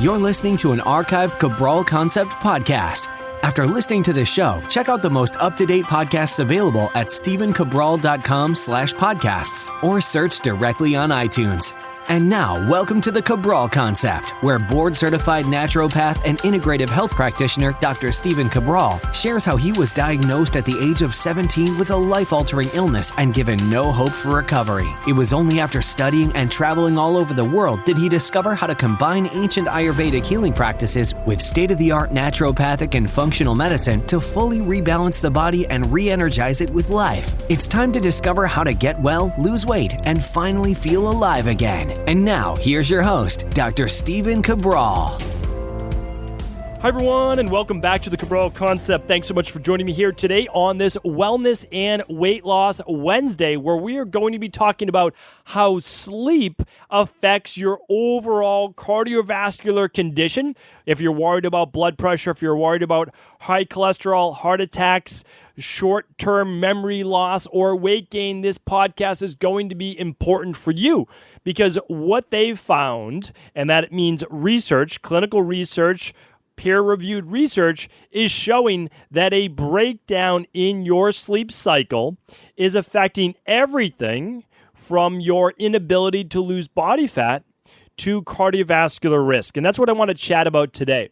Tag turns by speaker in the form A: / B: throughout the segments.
A: You're listening to an archived Cabral Concept podcast. After listening to this show, check out the most up-to-date podcasts available at stephencabral.com/podcasts or search directly on iTunes. And now, welcome to the Cabral Concept, where board-certified naturopath and integrative health practitioner Dr. Stephen Cabral shares how he was diagnosed at the age of 17 with a life-altering illness and given no hope for recovery. It was only after studying and traveling all over the world did he discover how to combine ancient Ayurvedic healing practices with state-of-the-art naturopathic and functional medicine to fully rebalance the body and re-energize it with life. It's time to discover how to get well, lose weight, and finally feel alive again. And now, here's your host, Dr. Stephen Cabral.
B: Hi, everyone, and welcome back to the Cabral Concept. Thanks so much for joining me here today on this Wellness and Weight Loss Wednesday, where we are going to be talking about how sleep affects your overall cardiovascular condition. If you're worried about blood pressure, if you're worried about high cholesterol, heart attacks, short-term memory loss, or weight gain, this podcast is going to be important for you, because what they've found, and that means research, clinical research, peer-reviewed research, is showing that a breakdown in your sleep cycle is affecting everything from your inability to lose body fat to cardiovascular risk. And that's what I want to chat about today.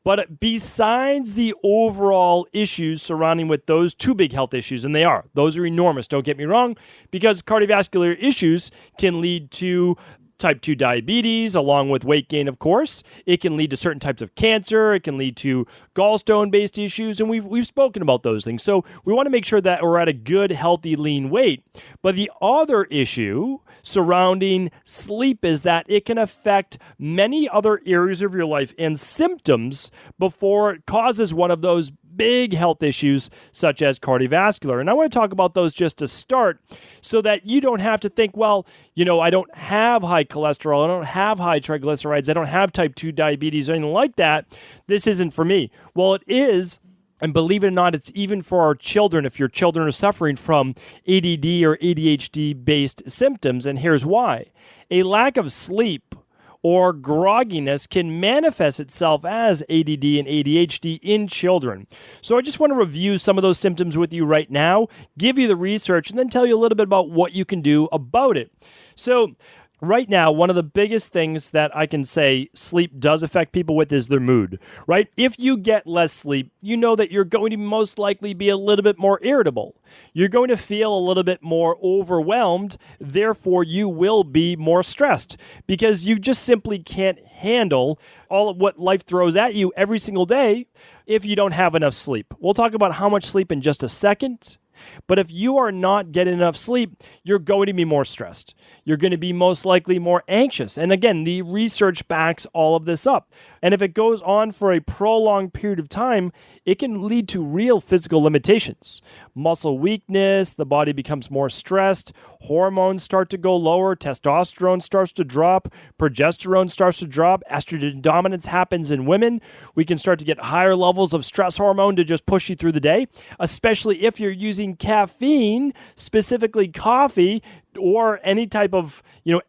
B: But besides the overall issues surrounding with those two big health issues, and those are enormous, don't get me wrong, because cardiovascular issues can lead to type 2 diabetes, along with weight gain, of course. It can lead to certain types of cancer. It can lead to gallstone-based issues, and we've spoken about those things. So we want to make sure that we're at a good, healthy, lean weight. But the other issue surrounding sleep is that it can affect many other areas of your life and symptoms before it causes one of those big health issues such as cardiovascular. And I want to talk about those just to start so that you don't have to think, well, I don't have high cholesterol, I don't have high triglycerides, I don't have type 2 diabetes or anything like that. This isn't for me. Well, it is. And believe it or not, it's even for our children if your children are suffering from ADD or ADHD-based symptoms. And here's why. A lack of sleep or grogginess can manifest itself as ADD and ADHD in children. So I just want to review some of those symptoms with you right now, give you the research, and then tell you a little bit about what you can do about it. So right now, one of the biggest things that I can say sleep does affect people with is their mood, right? If you get less sleep, you know that you're going to most likely be a little bit more irritable. You're going to feel a little bit more overwhelmed. Therefore, you will be more stressed because you just simply can't handle all of what life throws at you every single day if you don't have enough sleep. We'll talk about how much sleep in just a second. But if you are not getting enough sleep, you're going to be more stressed. You're going to be most likely more anxious. And again, the research backs all of this up. And if it goes on for a prolonged period of time, it can lead to real physical limitations. Muscle weakness, the body becomes more stressed, hormones start to go lower, testosterone starts to drop, progesterone starts to drop, estrogen dominance happens in women. We can start to get higher levels of stress hormone to just push you through the day, especially if you're using caffeine, specifically coffee, or any type of,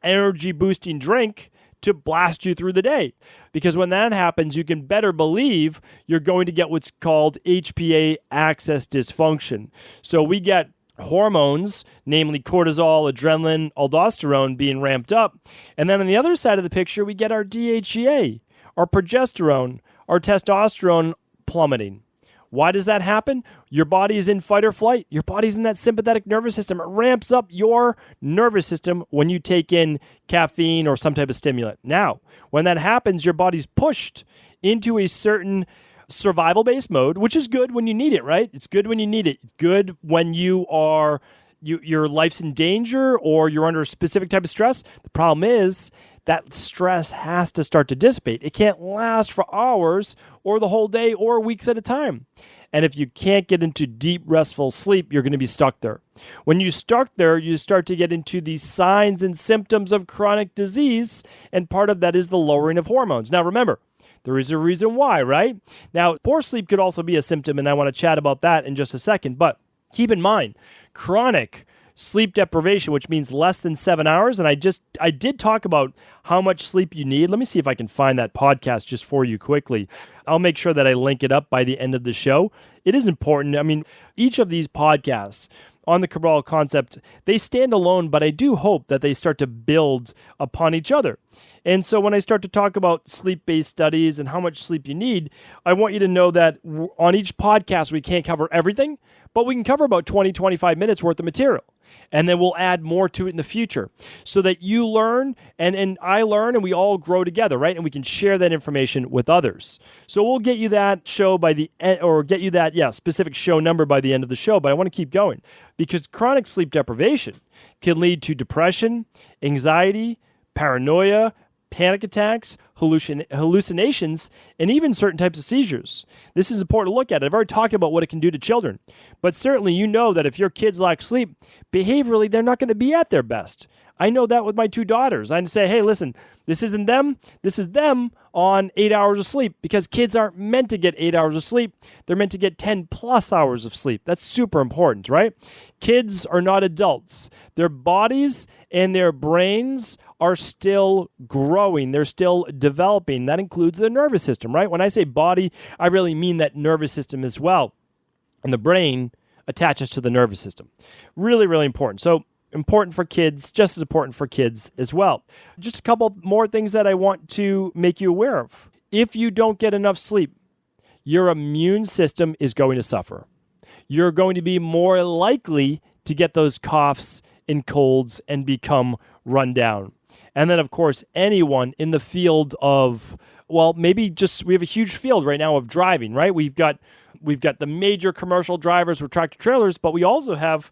B: energy boosting drink to blast you through the day. Because when that happens, you can better believe you're going to get what's called HPA axis dysfunction. So we get hormones, namely cortisol, adrenaline, aldosterone being ramped up. And then on the other side of the picture, we get our DHEA, our progesterone, our testosterone plummeting. Why does that happen? Your body is in fight or flight. Your body's in that sympathetic nervous system. It ramps up your nervous system when you take in caffeine or some type of stimulant. Now, when that happens, your body's pushed into a certain survival-based mode, which is good when you need it, right? It's good when you need it. Good when your life's in danger or you're under a specific type of stress. The problem is that stress has to start to dissipate. It can't last for hours or the whole day or weeks at a time. And if you can't get into deep, restful sleep, you're going to be stuck there. When you stuck there, you start to get into the signs and symptoms of chronic disease, and part of that is the lowering of hormones. Now, remember, there is a reason why, right? Now, poor sleep could also be a symptom, and I want to chat about that in just a second. But keep in mind, chronic sleep deprivation, which means less than 7 hours. And I did talk about how much sleep you need. Let me see if I can find that podcast just for you quickly. I'll make sure that I link it up by the end of the show. It is important. I mean, each of these podcasts on the Cabral concept, they stand alone, but I do hope that they start to build upon each other. And so when I start to talk about sleep-based studies and how much sleep you need, I want you to know that on each podcast, we can't cover everything, but we can cover about 20, 25 minutes worth of material. And then we'll add more to it in the future so that you learn and I learn and we all grow together, right? And we can share that information with others. So we'll get you that show by the end, or get you that, specific show number by the end of the show. But I want to keep going because chronic sleep deprivation can lead to depression, anxiety, paranoia, panic attacks, hallucinations, and even certain types of seizures. This is important to look at. I've already talked about what it can do to children, but certainly you know that if your kids lack sleep, behaviorally, they're not going to be at their best. I know that with my 2 daughters. I say, hey, listen, this isn't them. This is them on 8 hours of sleep because kids aren't meant to get 8 hours of sleep. They're meant to get 10 plus hours of sleep. That's super important, right? Kids are not adults. Their bodies and their brains are still growing. They're still developing. That includes the nervous system, right? When I say body, I really mean that nervous system as well. And the brain attaches to the nervous system. Really, really important. So important for kids, just as important for kids as well. Just a couple more things that I want to make you aware of. If you don't get enough sleep, your immune system is going to suffer. You're going to be more likely to get those coughs and colds and become run down. And then, of course, anyone in the field of, we have a huge field right now of driving, right? We've got the major commercial drivers with tractor trailers, but we also have,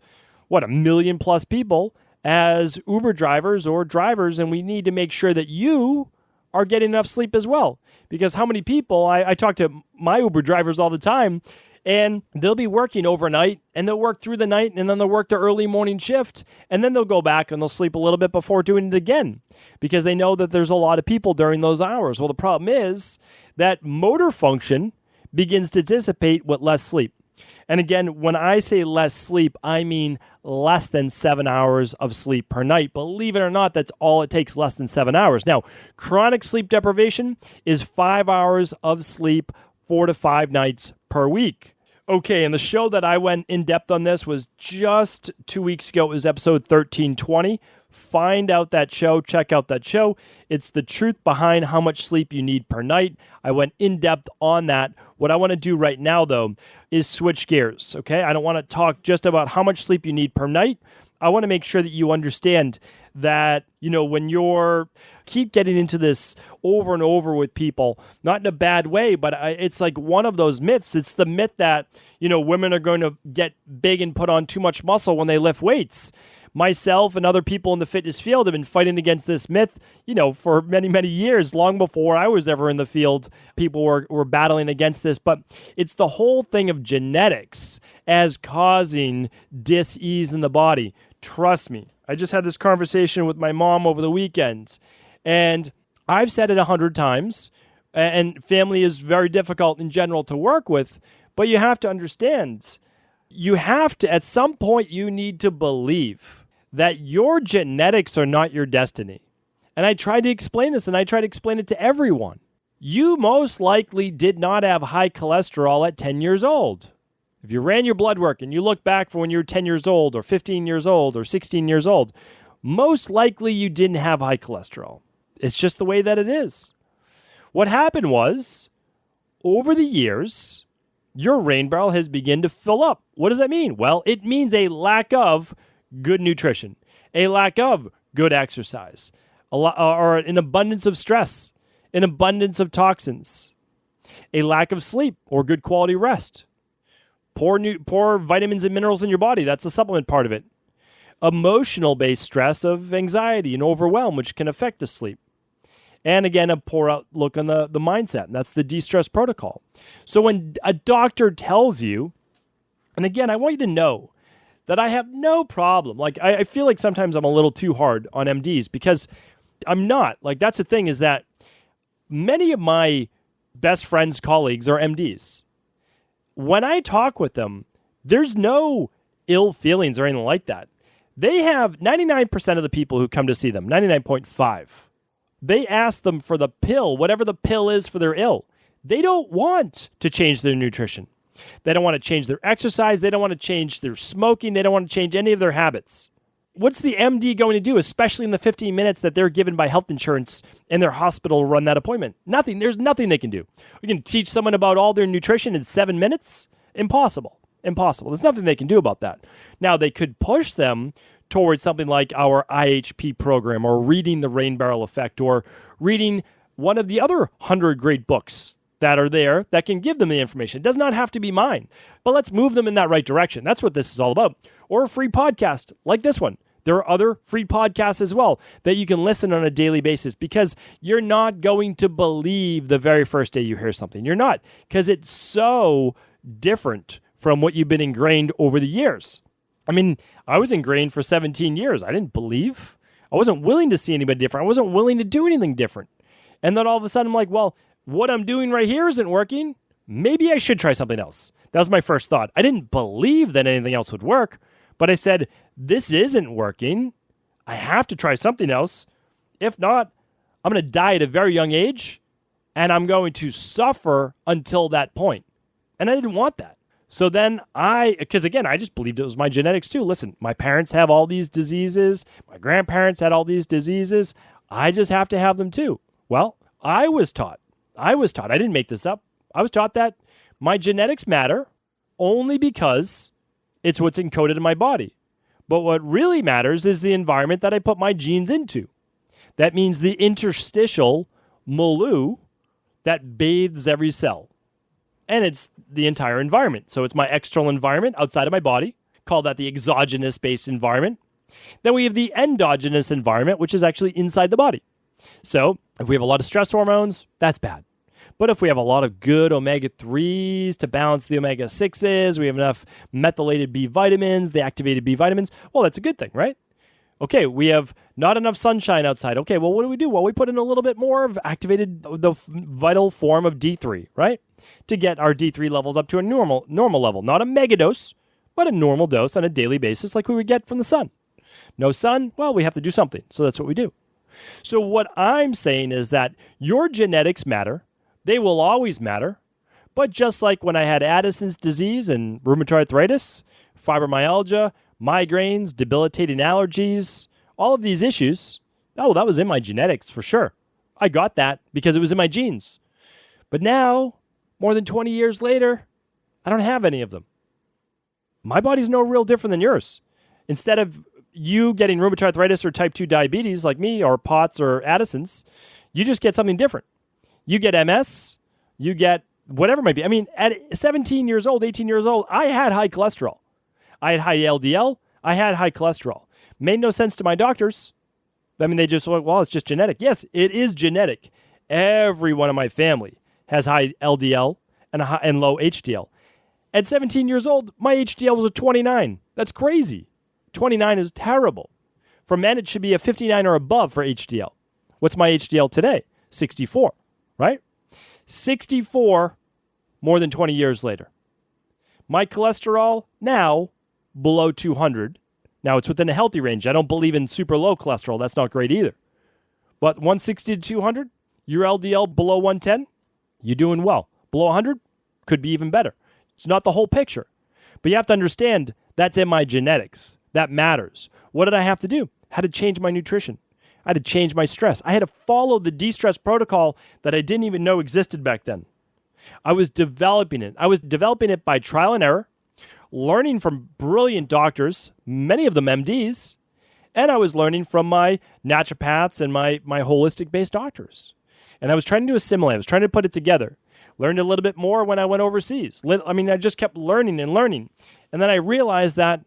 B: 1 million plus people as Uber drivers or drivers, and we need to make sure that you are getting enough sleep as well. Because how many people, I talk to my Uber drivers all the time, and they'll be working overnight, and they'll work through the night, and then they'll work the early morning shift, and then they'll go back and they'll sleep a little bit before doing it again because they know that there's a lot of people during those hours. Well, the problem is that motor function begins to dissipate with less sleep. And again, when I say less sleep, I mean less than 7 hours of sleep per night. Believe it or not, that's all it takes, less than 7 hours. Now, chronic sleep deprivation is 5 hours of sleep 4 to 5 nights per week. Okay, and the show that I went in depth on this was just 2 weeks ago. It was episode 1320. Find out that show. Check out that show. It's the truth behind how much sleep you need per night. I went in depth on that. What I want to do right now, though, is switch gears, okay? I don't want to talk just about how much sleep you need per night. I want to make sure that you understand that, when you're keep getting into this over and over with people, not in a bad way, but it's like one of those myths. It's the myth that, women are going to get big and put on too much muscle when they lift weights. Myself and other people in the fitness field have been fighting against this myth, for many, many years, long before I was ever in the field. People were battling against this, but it's the whole thing of genetics as causing dis-ease in the body. Trust me. I just had this conversation with my mom over the weekend, and I've said it 100 times, and family is very difficult in general to work with, but you have to understand, at some point, you need to believe that your genetics are not your destiny. And I tried to explain this, and I try to explain it to everyone. You most likely did not have high cholesterol at 10 years old. If you ran your blood work and you look back from when you were 10 years old or 15 years old or 16 years old, most likely you didn't have high cholesterol. It's just the way that it is. What happened was, over the years, your rain barrel has begun to fill up. What does that mean? Well, it means a lack of good nutrition, a lack of good exercise, or an abundance of stress, an abundance of toxins, a lack of sleep or good quality rest, poor vitamins and minerals in your body. That's the supplement part of it. Emotional-based stress of anxiety and overwhelm, which can affect the sleep. And again, a poor outlook on the mindset. And that's the de-stress protocol. So when a doctor tells you, and again, I want you to know that I have no problem. Like, I feel like sometimes I'm a little too hard on MDs because I'm not. Like, that's the thing, is that many of my best friends, colleagues are MDs. When I talk with them, there's no ill feelings or anything like that. They have 99% of the people who come to see them, 99.5. They ask them for the pill, whatever the pill is for their ill. They don't want to change their nutrition. They don't want to change their exercise. They don't want to change their smoking. They don't want to change any of their habits. What's the MD going to do, especially in the 15 minutes that they're given by health insurance in their hospital to run that appointment? Nothing. There's nothing they can do. We can teach someone about all their nutrition in 7 minutes? Impossible. There's nothing they can do about that. Now, they could push them towards something like our IHP program, or reading The Rain Barrel Effect, or reading one of the other 100 great books that are there that can give them the information. It does not have to be mine, but let's move them in that right direction. That's what this is all about. Or a free podcast like this one. There are other free podcasts as well that you can listen on a daily basis, because you're not going to believe the very first day you hear something. You're not, because it's so different from what you've been ingrained over the years. I mean, I was ingrained for 17 years. I didn't believe. I wasn't willing to see anybody different. I wasn't willing to do anything different. And then all of a sudden I'm like, well, what I'm doing right here isn't working. Maybe I should try something else. That was my first thought. I didn't believe that anything else would work, but I said, this isn't working. I have to try something else. If not, I'm going to die at a very young age, and I'm going to suffer until that point. And I didn't want that. So then because again, I just believed it was my genetics too. Listen, my parents have all these diseases. My grandparents had all these diseases. I just have to have them too. Well, I was taught, I didn't make this up. I was taught that my genetics matter only because it's what's encoded in my body. But what really matters is the environment that I put my genes into. That means the interstitial milieu that bathes every cell. And it's the entire environment. So it's my external environment outside of my body. Call that the exogenous-based environment. Then we have the endogenous environment, which is actually inside the body. So if we have a lot of stress hormones, that's bad. But if we have a lot of good omega-3s to balance the omega-6s, we have enough methylated B vitamins, the activated B vitamins, well, that's a good thing, right? Okay, we have not enough sunshine outside. Okay, well, what do? Well, we put in a little bit more of activated, the vital form of D3, right? To get our D3 levels up to a normal level. Not a mega dose, but a normal dose on a daily basis like we would get from the sun. No sun? Well, we have to do something. So that's what we do. So what I'm saying is that your genetics matter. They will always matter. But just like when I had Addison's disease and rheumatoid arthritis, fibromyalgia, migraines, debilitating allergies, all of these issues, that was in my genetics for sure. I got that because it was in my genes. But now, more than 20 years later, I don't have any of them. My body's no real different than yours. Instead of you getting rheumatoid arthritis or type 2 diabetes like me, or POTS or Addison's, you just get something different. You get MS, you get whatever it might be. I mean, at 17 years old, 18 years old, I had high cholesterol. I had high LDL. I had high cholesterol. Made no sense to my doctors. I mean, they just went, well, it's just genetic. Yes, it is genetic. Everyone in my family has high LDL and low HDL. At 17 years old, my HDL was a 29. That's crazy. 29 is terrible. For men, it should be a 59 or above for HDL. What's my HDL today? 64, right? 64 more than 20 years later. My cholesterol now below 200. Now, it's within a healthy range. I don't believe in super low cholesterol. That's not great either. But 160 to 200, your LDL below 110, you're doing well. Below 100, could be even better. It's not the whole picture. But you have to understand that's in my genetics. That matters. What did I have to do? I had to change my nutrition. I had to change my stress. I had to follow the de-stress protocol that I didn't even know existed back then. I was developing it. I was developing it by trial and error, learning from brilliant doctors, many of them MDs, and I was learning from my naturopaths and my holistic-based doctors. And I was trying to assimilate. I was trying to put it together. Learned a little bit more when I went overseas. I just kept learning and learning. And then I realized that,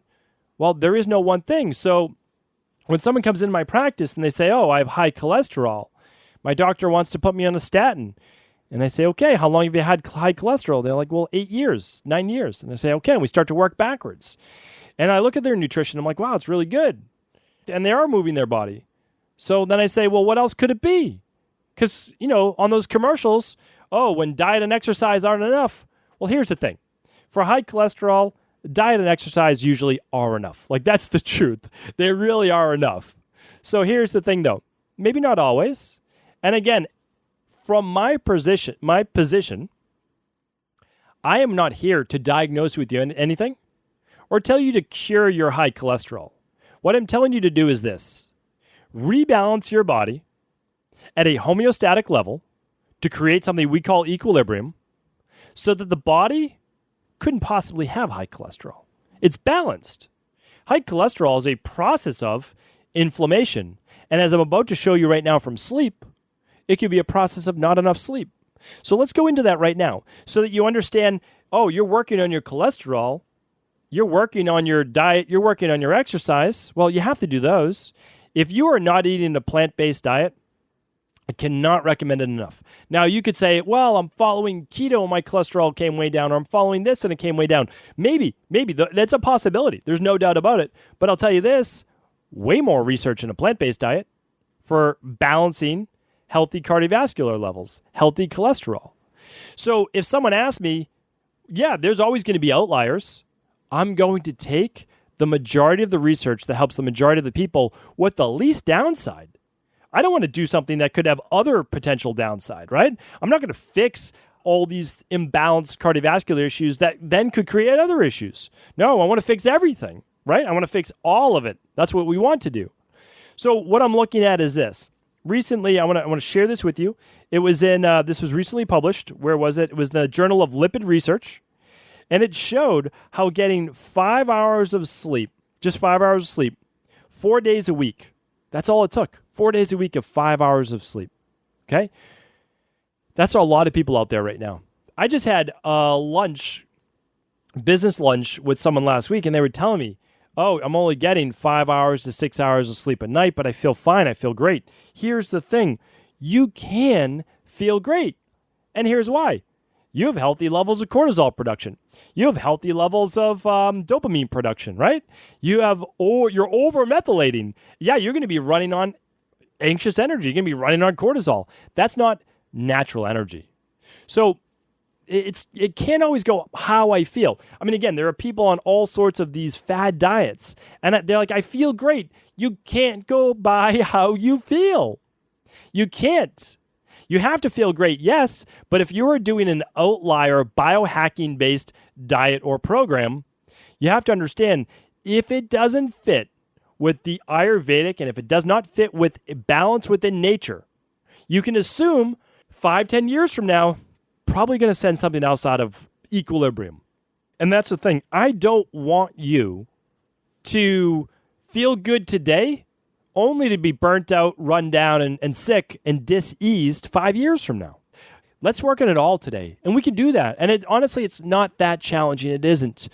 B: well, there is no one thing. So when someone comes into my practice and they say, oh, I have high cholesterol, my doctor wants to put me on a statin. And I say, okay, how long have you had high cholesterol? They're like, well, 8 years, 9 years. And I say, okay, and we start to work backwards. And I look at their nutrition. I'm like, wow, it's really good. And they are moving their body. So then I say, well, what else could it be? Because, on those commercials, oh, when diet and exercise aren't enough. Well, here's the thing. For high cholesterol, diet and exercise usually are enough. Like, that's the truth. They really are enough. So here's the thing, though. Maybe not always. And again, from my position, I am not here to diagnose with you anything or tell you to cure your high cholesterol. What I'm telling you to do is this: rebalance your body at a homeostatic level to create something we call equilibrium so that the body couldn't possibly have high cholesterol. It's balanced. High cholesterol is a process of inflammation. And as I'm about to show you right now from sleep, it could be a process of not enough sleep. So let's go into that right now so that you understand, oh, you're working on your cholesterol, you're working on your diet, you're working on your exercise. Well, you have to do those. If you are not eating a plant-based diet, I cannot recommend it enough. Now, you could say, well, I'm following keto and my cholesterol came way down, or I'm following this and it came way down. Maybe, that's a possibility. There's no doubt about it. But I'll tell you this, way more research in a plant-based diet for balancing healthy cardiovascular levels, healthy cholesterol. So if someone asks me, yeah, there's always going to be outliers, I'm going to take the majority of the research that helps the majority of the people with the least downside. I don't want to do something that could have other potential downside, right? I'm not going to fix all these imbalanced cardiovascular issues that then could create other issues. No, I want to fix everything, right? I want to fix all of it. That's what we want to do. So what I'm looking at is this. Recently, I want to share this with you. It was this was recently published. Where was it? It was the Journal of Lipid Research. And it showed how getting 5 hours of sleep, just 5 hours of sleep, 4 days a week, that's all it took. 4 days a week of 5 hours of sleep. Okay? That's a lot of people out there right now. I just had a business lunch with someone last week, and they were telling me, oh, I'm only getting 5 hours to 6 hours of sleep a night, but I feel fine. I feel great. Here's the thing. You can feel great. And here's why. You have healthy levels of cortisol production. You have healthy levels of dopamine production, right? You're over-methylating. Yeah, you're going to be running on anxious energy. You're going to be running on cortisol. That's not natural energy. So it can't always go how I feel. I mean, again, there are people on all sorts of these fad diets, and they're like, I feel great. You can't go by how you feel. You can't. You have to feel great, yes, but if you are doing an outlier biohacking-based diet or program, you have to understand if it doesn't fit with the Ayurvedic and if it does not fit with balance within nature, you can assume 5-10 years from now, probably going to send something else out of equilibrium. And that's the thing. I don't want you to feel good today only to be burnt out, run down, and sick and diseased 5 years from now. Let's work on it all today. And we can do that. And honestly, it's not that challenging. It isn't.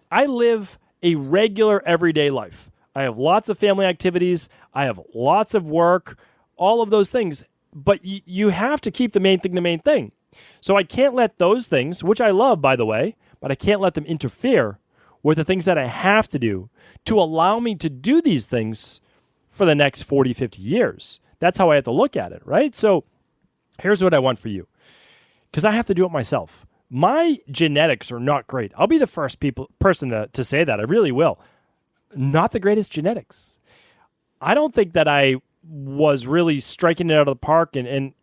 B: I live a regular everyday life. I have lots of family activities. I have lots of work, all of those things. But you have to keep the main thing the main thing. So I can't let those things, which I love, by the way, but I can't let them interfere with the things that I have to do to allow me to do these things for the next 40, 50 years. That's how I have to look at it, right? So here's what I want for you, because I have to do it myself. My genetics are not great. I'll be the first person to say that. I really will. Not the greatest genetics. I don't think that I was really striking it out of the park and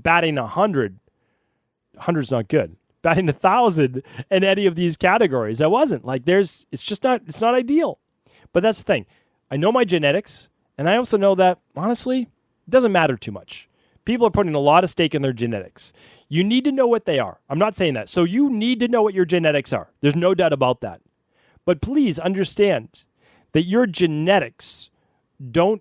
B: batting 100. 100's not good. Batting 1,000 in any of these categories. I wasn't. It's not ideal. But that's the thing. I know my genetics. And I also know that, honestly, it doesn't matter too much. People are putting a lot of stake in their genetics. You need to know what they are. I'm not saying that. So you need to know what your genetics are. There's no doubt about that. But please understand that your genetics they're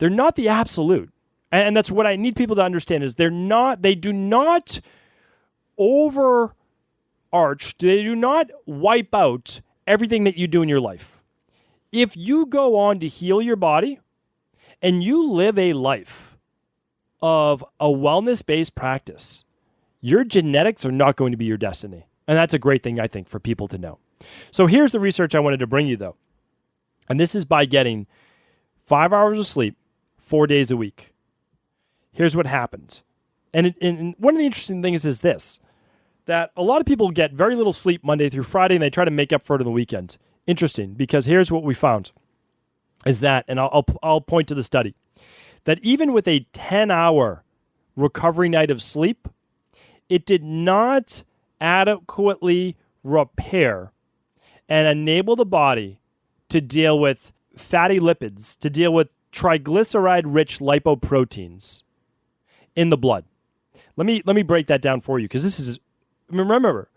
B: not the absolute. And that's what I need people to understand is they do not overarch, they do not wipe out everything that you do in your life. If you go on to heal your body and you live a life of a wellness-based practice, your genetics are not going to be your destiny. And that's a great thing, I think, for people to know. So here's the research I wanted to bring you, though. And this is by getting 5 hours of sleep 4 days a week. Here's what happens. And one of the interesting things is this. that a lot of people get very little sleep Monday through Friday, and they try to make up for it on the weekend. Interesting, because here's what we found is that, and I'll point to the study, that even with a 10-hour recovery night of sleep, it did not adequately repair and enable the body to deal with fatty lipids, to deal with triglyceride-rich lipoproteins in the blood. Let me break that down for you, because this is, remember,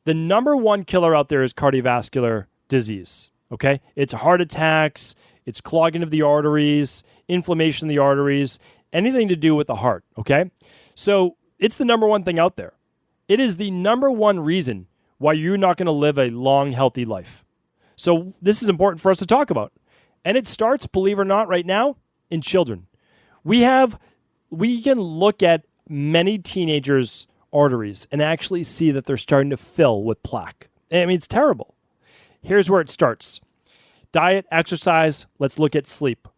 B: the number one killer out there is cardiovascular disease, okay? It's heart attacks, it's clogging of the arteries, inflammation of the arteries, anything to do with the heart, okay? So it's the number one thing out there. It is the number one reason why you're not going to live a long, healthy life. So this is important for us to talk about. And it starts, believe it or not, right now in children. We can look at many teenagers' arteries and actually see that they're starting to fill with plaque. I mean, it's terrible. Here's where it starts. Diet, exercise, let's look at sleep.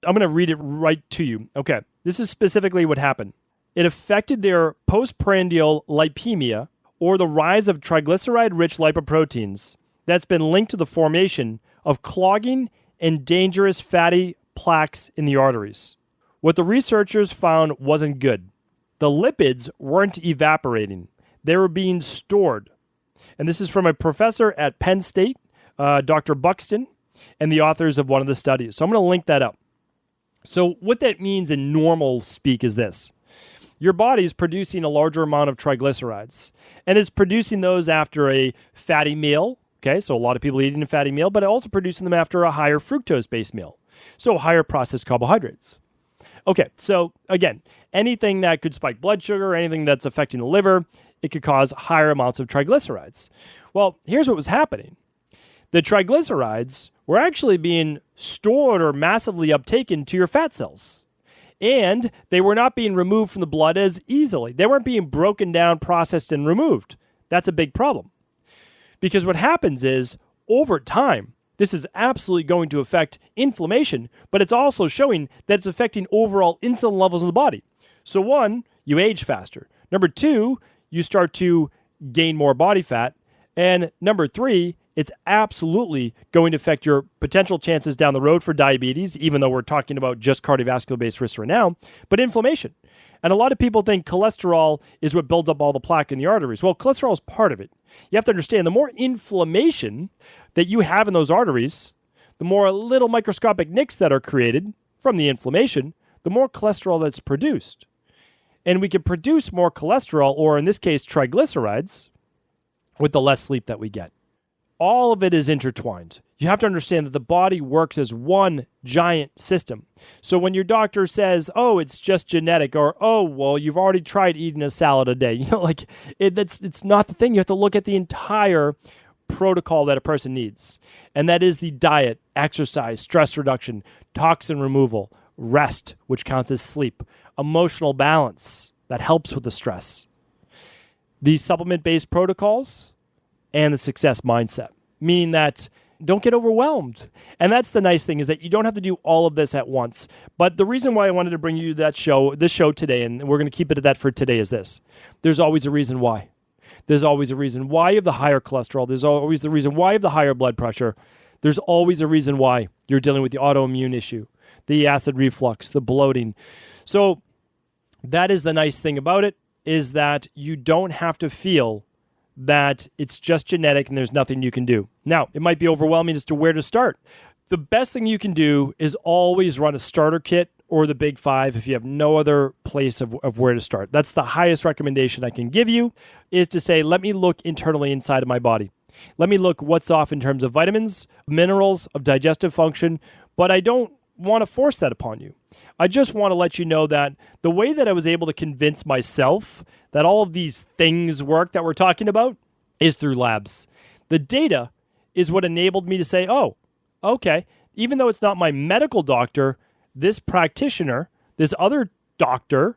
B: I'm going to read it right to you. Okay, this is specifically what happened. It affected their postprandial lipemia, or the rise of triglyceride-rich lipoproteins that's been linked to the formation of clogging and dangerous fatty plaques in the arteries. What the researchers found wasn't good. The lipids weren't evaporating. They were being stored. And this is from a professor at Penn State, Dr. Buxton, and the authors of one of the studies. So I'm going to link that up. So what that means in normal speak is this. Your body's producing a larger amount of triglycerides, and it's producing those after a fatty meal. Okay, so a lot of people eating a fatty meal, but also producing them after a higher fructose-based meal, so higher processed carbohydrates. Okay, so again, anything that could spike blood sugar, anything that's affecting the liver, it could cause higher amounts of triglycerides. Well, here's what was happening. The triglycerides were actually being stored or massively uptaken to your fat cells. And they were not being removed from the blood as easily. They weren't being broken down, processed, and removed. That's a big problem. Because what happens is, over time, this is absolutely going to affect inflammation, but it's also showing that it's affecting overall insulin levels in the body. So one, you age faster. Number two, you start to gain more body fat. And number three, it's absolutely going to affect your potential chances down the road for diabetes, even though we're talking about just cardiovascular-based risks right now, but inflammation. And a lot of people think cholesterol is what builds up all the plaque in the arteries. Well, cholesterol is part of it. You have to understand, the more inflammation that you have in those arteries, the more little microscopic nicks that are created from the inflammation, the more cholesterol that's produced. And we can produce more cholesterol, or in this case, triglycerides, with the less sleep that we get. All of it is intertwined. You have to understand that the body works as one giant system. So when your doctor says, oh, it's just genetic, or, oh, well, you've already tried eating a salad a day, it's not the thing. You have to look at the entire protocol that a person needs. And that is the diet, exercise, stress reduction, toxin removal, rest, which counts as sleep, emotional balance that helps with the stress, these supplement-based protocols, and the success mindset, meaning that don't get overwhelmed. And that's the nice thing, is that you don't have to do all of this at once. But the reason why I wanted to bring you this show today, and we're going to keep it at that for today, is this. There's always a reason why. There's always a reason why you have the higher cholesterol. There's always the reason why you have the higher blood pressure. There's always a reason why you're dealing with the autoimmune issue, the acid reflux, the bloating. So that is the nice thing about it, is that you don't have to feel that it's just genetic and there's nothing you can do. Now, it might be overwhelming as to where to start. The best thing you can do is always run a starter kit or the Big Five if you have no other place of where to start. That's the highest recommendation I can give you, is to say, let me look internally inside of my body. Let me look what's off in terms of vitamins, minerals, of digestive function, but I don't want to force that upon you. I just want to let you know that the way that I was able to convince myself that all of these things work that we're talking about is through labs. The data is what enabled me to say, oh, okay, even though it's not my medical doctor, this practitioner, this other doctor,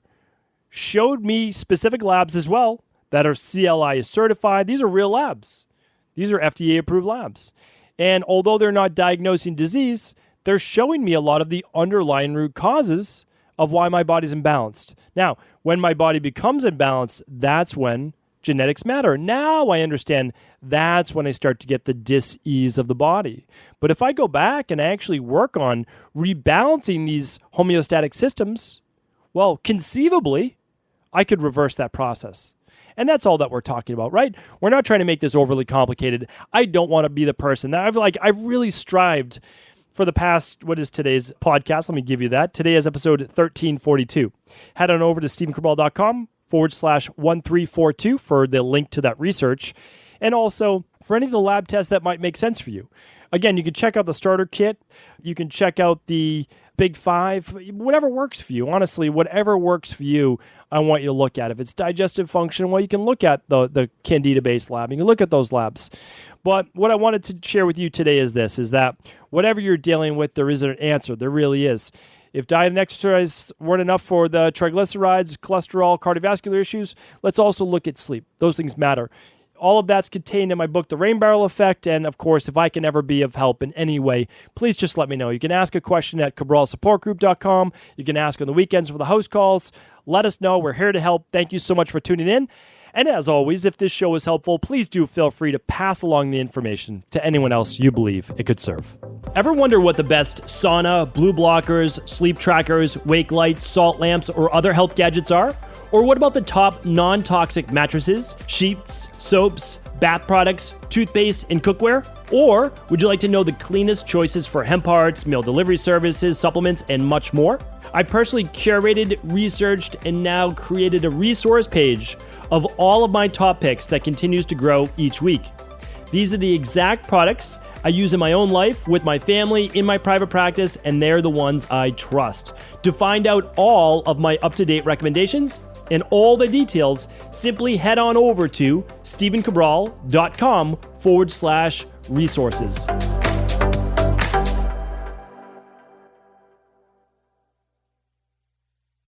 B: showed me specific labs as well that are CLI certified. These are real labs. These are FDA-approved labs. And although they're not diagnosing disease, they're showing me a lot of the underlying root causes of why my body's imbalanced. Now, when my body becomes imbalanced, that's when genetics matter. Now I understand that's when I start to get the dis-ease of the body. But if I go back and I actually work on rebalancing these homeostatic systems, well, conceivably, I could reverse that process. And that's all that we're talking about, right? We're not trying to make this overly complicated. I don't want to be the person that I've really strived for the past, what is today's podcast? Let me give you that. Today is episode 1342. Head on over to stephencabral.com/1342 for the link to that research. And also for any of the lab tests that might make sense for you. Again, you can check out the starter kit. You can check out the Big Five, whatever works for you. Honestly, whatever works for you, I want you to look at. If it's digestive function, well, you can look at the Candida-based lab. You can look at those labs. But what I wanted to share with you today is this, is that whatever you're dealing with, there is an answer. There really is. If diet and exercise weren't enough for the triglycerides, cholesterol, cardiovascular issues, let's also look at sleep. Those things matter. All of that's contained in my book, The Rain Barrel Effect. And of course, if I can ever be of help in any way, please just let me know. You can ask a question at cabralsupportgroup.com. You can ask on the weekends for the house calls. Let us know. We're here to help. Thank you so much for tuning in. And as always, if this show is helpful, please do feel free to pass along the information to anyone else you believe it could serve. Ever wonder what the best sauna, blue blockers, sleep trackers, wake lights, salt lamps, or other health gadgets are? Or what about the top non-toxic mattresses, sheets, soaps, bath products, toothpaste, and cookware? Or would you like to know the cleanest choices for hemp parts, meal delivery services, supplements, and much more? I personally curated, researched, and now created a resource page of all of my top picks that continues to grow each week. These are the exact products I use in my own life, with my family, in my private practice, and they're the ones I trust. To find out all of my up-to-date recommendations and all the details, simply head on over to stephencabral.com/resources.